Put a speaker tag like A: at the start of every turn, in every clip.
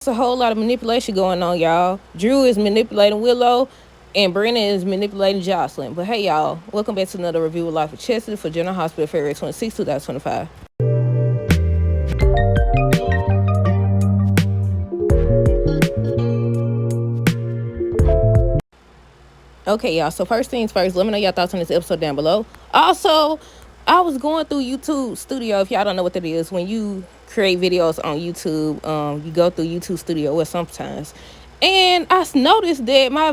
A: It's a whole lot of manipulation going on, y'all. Drew is manipulating Willow, and Brennan is manipulating Jocelyn. But hey, y'all, welcome back to another review of Life of Chester for General Hospital, February 26, 2025. Okay, y'all. So first things first, let me know your thoughts on this episode down below. Also, I was going through YouTube Studio. If y'all don't know what that is, when you create videos on YouTube, you go through YouTube Studio. Well, sometimes, and I noticed that my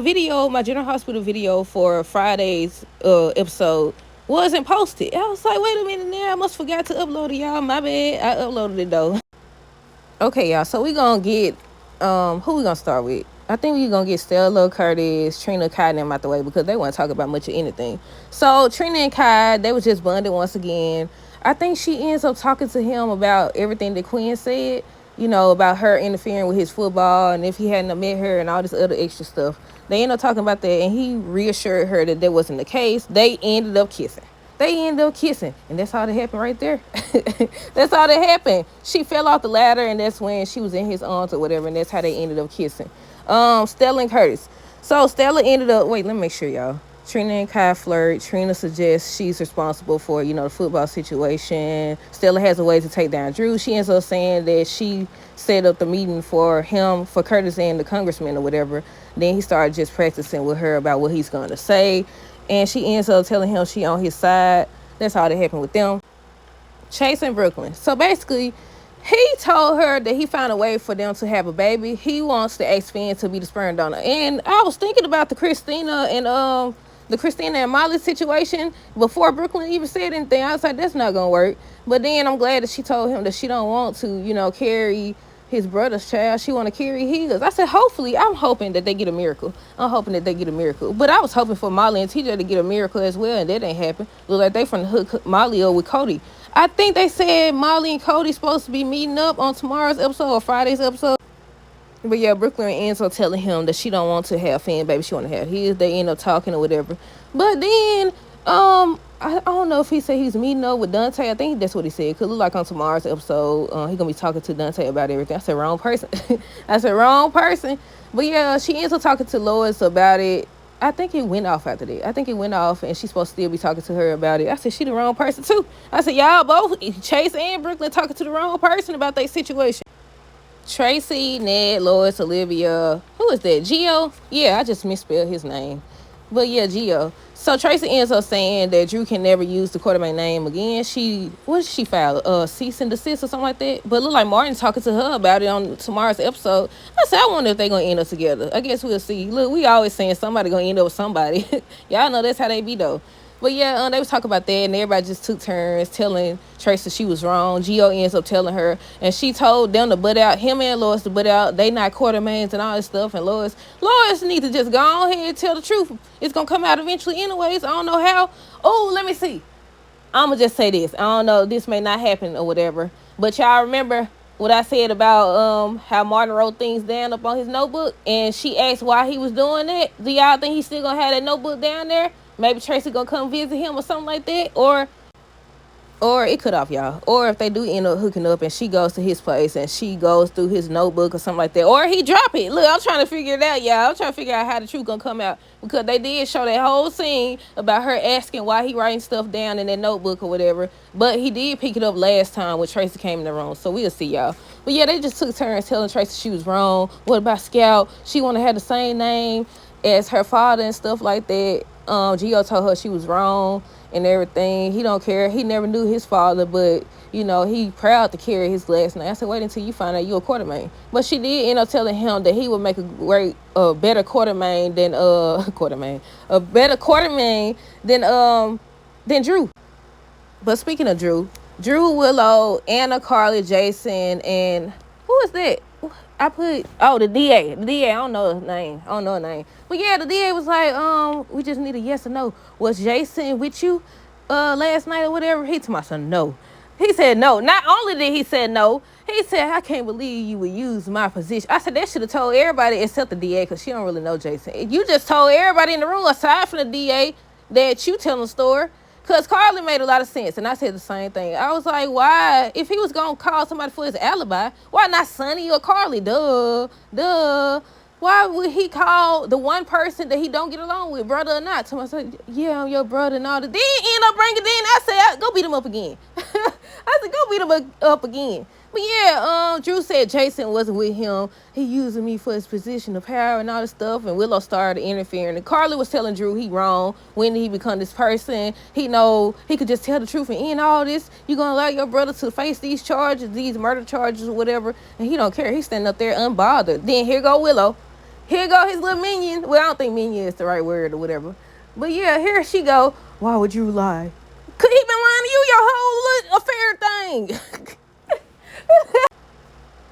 A: General Hospital video for Friday's episode wasn't posted. I was like, wait a minute, now I must forgot to upload it, y'all. My bad. I uploaded it though. Okay, y'all. So we gonna get who we gonna start with? I think we gonna get Stella, Curtis, Trina, Kai, and them out the way because they want to talk about much of anything. So Trina and Kai, they was just bonded once again. I think she ends up talking to him about everything that Quinn said. You know, about her interfering with his football and if he hadn't met her and all this other extra stuff. They ended up talking about that, and he reassured her that wasn't the case. They ended up kissing. And that's how that happened right there. That's how that happened. She fell off the ladder, and that's when she was in his arms or whatever, and that's how they ended up kissing. Stella and Curtis. So Stella ended up, wait, let me make sure, y'all. Trina and Kai flirt. Trina suggests she's responsible for, the football situation. Stella has a way to take down Drew. She ends up saying that she set up the meeting for Curtis and the congressman or whatever. Then he started just practicing with her about what he's going to say. And she ends up telling him she on his side. That's how that happened with them. Chase and Brooklyn. So basically, he told her that he found a way for them to have a baby. He wants the ex-Finn to be the sperm donor. And I was thinking about the Christina and Molly situation before Brooklyn even said anything. I was like, that's not gonna work. But then I'm glad that she told him that she don't want to, carry his brother's child. She want to carry his. I said, I'm hoping that they get a miracle. But I was hoping for Molly and TJ to get a miracle as well, and that ain't happen. Look like they from the hook Molly up with Cody. I think they said Molly and Cody supposed to be meeting up on tomorrow's episode or Friday's episode. But yeah, Brooklyn ends up telling him that she don't want to have Finn, baby. She want to have his. They end up talking or whatever. But then, I don't know if he said he's meeting up with Dante. I think that's what he said. Could look like on tomorrow's episode, he's gonna be talking to Dante about everything. I said wrong person. But yeah, she ends up talking to Lois about it. I think it went off after that. And she's supposed to still be talking to her about it. I said she the wrong person too. I said y'all both, Chase and Brooklyn, talking to the wrong person about their situation. Tracy, Ned, Lois, Olivia. Who is that? Gio? Yeah, I just misspelled his name. But yeah, Gio. So Tracy ends up saying that Drew can never use the Quartermain name again. What did she file? Cease and desist or something like that? But look like Martin's talking to her about it on tomorrow's episode. I said, I wonder if they're going to end up together. I guess we'll see. Look, we always saying somebody going to end up with somebody. Y'all know that's how they be though. But yeah, they was talking about that, and everybody just took turns telling Tracy she was wrong. Gio ends up telling her, and she told them to butt out, him and Lois to butt out. They not Quartermains and all this stuff, and Lois need to just go ahead and tell the truth. It's going to come out eventually anyways. I don't know how. Oh, let me see. I'm going to just say this. I don't know. This may not happen or whatever. But y'all remember what I said about how Martin wrote things down up on his notebook, and she asked why he was doing that. Do y'all think he's still going to have that notebook down there? Maybe Tracy gonna come visit him or something like that, or it could off, y'all. Or if they do end up hooking up and she goes to his place and she goes through his notebook or something like that, or he drop it. Look, I'm trying to figure it out, y'all. I'm trying to figure out how the truth gonna come out, because they did show that whole scene about her asking why he writing stuff down in that notebook or whatever. But he did pick it up last time when Tracy came in the room, so we'll see, y'all. But yeah, they just took turns telling Tracy she was wrong. What about Scout? She want to have the same name as her father and stuff like that. Gio told her she was wrong and everything. He don't care. He never knew his father, but he proud to carry his last name. I said, wait until you find out you're a Quartermain. But she did end up telling him that he would make a better Quartermain than Drew. But speaking of Drew, Willow, Anna, Carly, Jason, and who is that? The DA. The DA, I don't know his name. But yeah, the DA was like, we just need a yes or no. Was Jason with you last night or whatever? He told me, I said, no. He said no. Not only did he say no, he said, I can't believe you would use my position. I said, that should have told everybody except the DA, because she don't really know Jason. You just told everybody in the room, aside from the DA, that you telling the story. Because Carly made a lot of sense, and I said the same thing. I was like, why? If he was going to call somebody for his alibi, why not Sonny or Carly? Duh. Why would he call the one person that he don't get along with, brother or not? So I said, yeah, I'm your brother and all that. Then end up bringing it in. I said, go beat him up again. I said, go beat him up again. But yeah, Drew said Jason wasn't with him. He using me for his position of power and all this stuff. And Willow started interfering. And Carly was telling Drew he wrong. When did he become this person? He know he could just tell the truth and end all this. You gonna allow your brother to face these charges, these murder charges or whatever. And he don't care. He's standing up there unbothered. Then here go Willow. Here go his little minion. Well, I don't think minion is the right word or whatever. But yeah, here she go. Why would you lie? Could he been lying to you your whole little affair thing?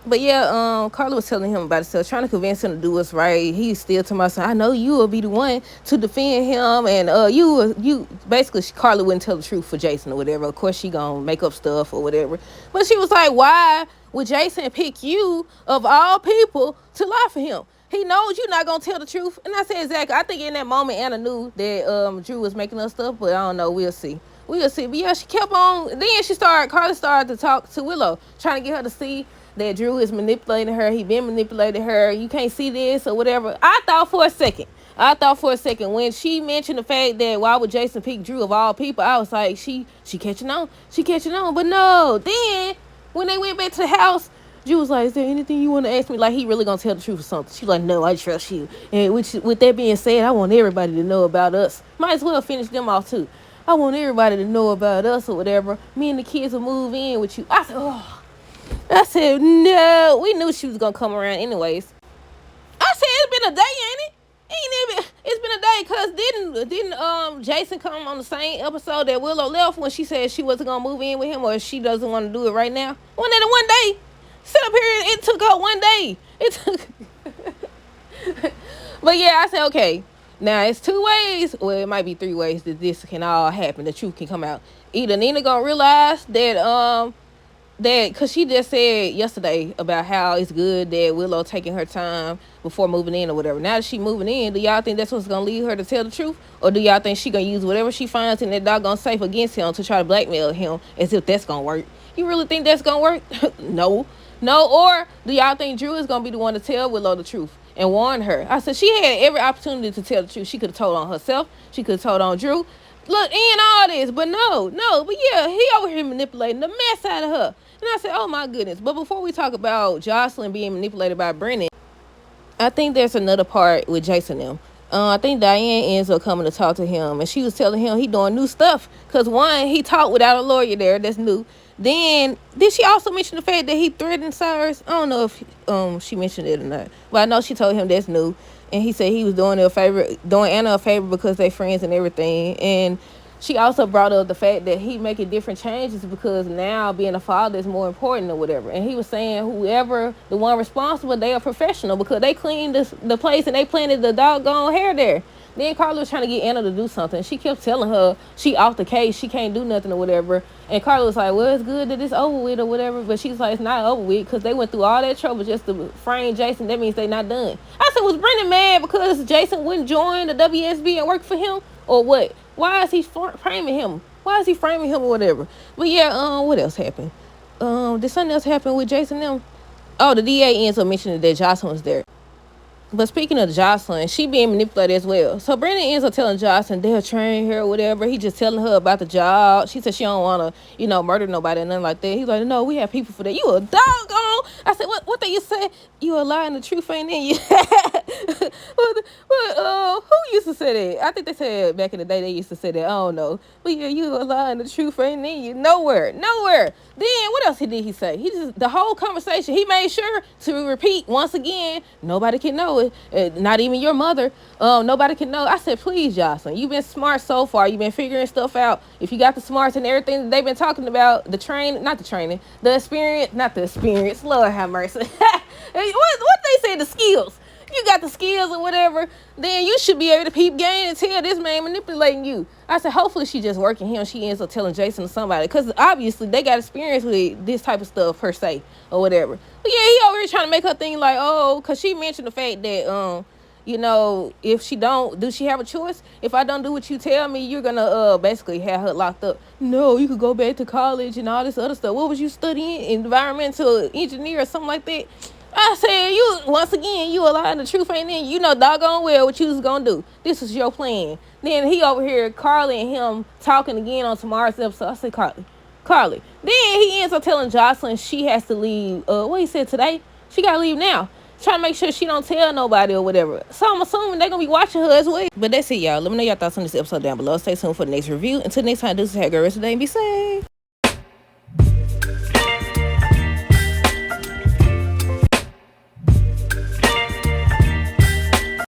A: But yeah, Carla was telling him about himself, trying to convince him to do what's right. He's still to myself, I know you will be the one to defend him, and you basically, Carla wouldn't tell the truth for Jason or whatever. Of course, she gonna make up stuff or whatever. But she was like, why would Jason pick you of all people to lie for him? He knows you're not gonna tell the truth. And I said exactly. I think in that moment Anna knew that Drew was making up stuff, but I don't know. We'll see. But yeah, she kept on. Then Carla started to talk to Willow, trying to get her to see that Drew is manipulating her. He been manipulating her. You can't see this or whatever. I thought for a second when she mentioned the fact that why would Jason pick Drew of all people, I was like, she catching on. But no. Then when they went back to the house, Drew was like, is there anything you want to ask me? Like, he really gonna tell the truth or something. She like, no, I trust you. And with that being said, I want everybody to know about us. Might as well finish them off too. I want everybody to know about us or whatever. Me and the kids will move in with you. I said, no. We knew she was gonna come around anyways. I said, it's been a day, ain't it? It's been a day, cause didn't Jason come on the same episode that Willow left when she said she wasn't gonna move in with him, or she doesn't want to do it right now? Wasn't it one day? Sit up here, it took her one day. But yeah, I said, okay. Now it's 2 ways, well, it might be 3 ways that this can all happen. The truth can come out. Either Nina gonna realize that because she just said yesterday about how it's good that Willow taking her time before moving in or whatever. Now that she moving in, do y'all think that's what's gonna lead her to tell the truth, or do y'all think she gonna use whatever she finds in that doggone safe against him to try to blackmail him, as if that's gonna work? You really think that's gonna work? No. Or do y'all think Drew is gonna be the one to tell Willow the truth and warn her? I said she had every opportunity to tell the truth. She could have told on herself. She could have told on Drew. Look, and all this, but no. But yeah, he over here manipulating the mess out of her. And I said, oh my goodness. But before we talk about Jocelyn being manipulated by Brennan, I think there's another part with Jason them. I think Diane ends up coming to talk to him, and she was telling him he doing new stuff. Because one, he talked without a lawyer there. That's new. Then, did she also mention the fact that he threatened Cyrus? I don't know if she mentioned it or not. But I know she told him that's new. And he said he was doing Anna a favor because they friends and everything. And she also brought up the fact that he making different changes because now being a father is more important or whatever. And he was saying whoever the one responsible, they are professional because they cleaned the place and they planted the doggone hair there. Then Carla was trying to get Anna to do something. She kept telling her she off the case, she can't do nothing or whatever. And Carla was like, well, it's good that it's over with or whatever. But she's like, it's not over with because they went through all that trouble just to frame Jason. That means they not done. I said, was Brendan mad because Jason wouldn't join the WSB and work for him, or what? Why is he framing him? Or whatever? But yeah, what else happened? Did something else happen with Jason them? Oh, the DA ends up mentioning that Jocelyn was there. But speaking of Jocelyn, she being manipulated as well. So Brandon ends up telling Jocelyn they'll train her or whatever. He just telling her about the job. She said she don't want to, murder nobody or nothing like that. He's like, no, we have people for that. You a doggone. I said, what thing you say? You a lie and the truth ain't in you. Who used to say that? I think they said back in the day they used to say that. I don't know. But yeah, you a lie and the truth ain't in you. Nowhere. Then what else did he say? The whole conversation, he made sure to repeat once again, nobody can know it. Not even your mother. Nobody can know. I said, please, Jocelyn, you've been smart so far. You've been figuring stuff out. If you got the smarts and everything that they've been talking about, the experience. Lord have mercy. What they say, the skills. You got the skills or whatever, then you should be able to peep game and tell this man manipulating you. I said, hopefully she just working him. She ends up telling Jason or somebody, because obviously they got experience with this type of stuff per se or whatever. But yeah, he over here trying to make her think like, oh, because she mentioned the fact that you know, if she don't, do she have a choice? If I don't do what you tell me, you're gonna basically have her locked up. No, you could go back to college and all this other stuff. What was you studying? Environmental engineer or something like that? I said, you, once again, you a lie and the truth ain't in you. You know doggone well what you was gonna do. This was your plan. Then he over here, Carly and him talking again on tomorrow's episode. I said, Carly. Then he ends up telling Jocelyn she has to leave. What he said today? She gotta leave now. Trying to make sure she don't tell nobody or whatever. So I'm assuming they're gonna be watching her as well. But that's it, y'all. Let me know your thoughts on this episode down below. Stay tuned for the next review. Until next time, do have a great rest of the day and be safe.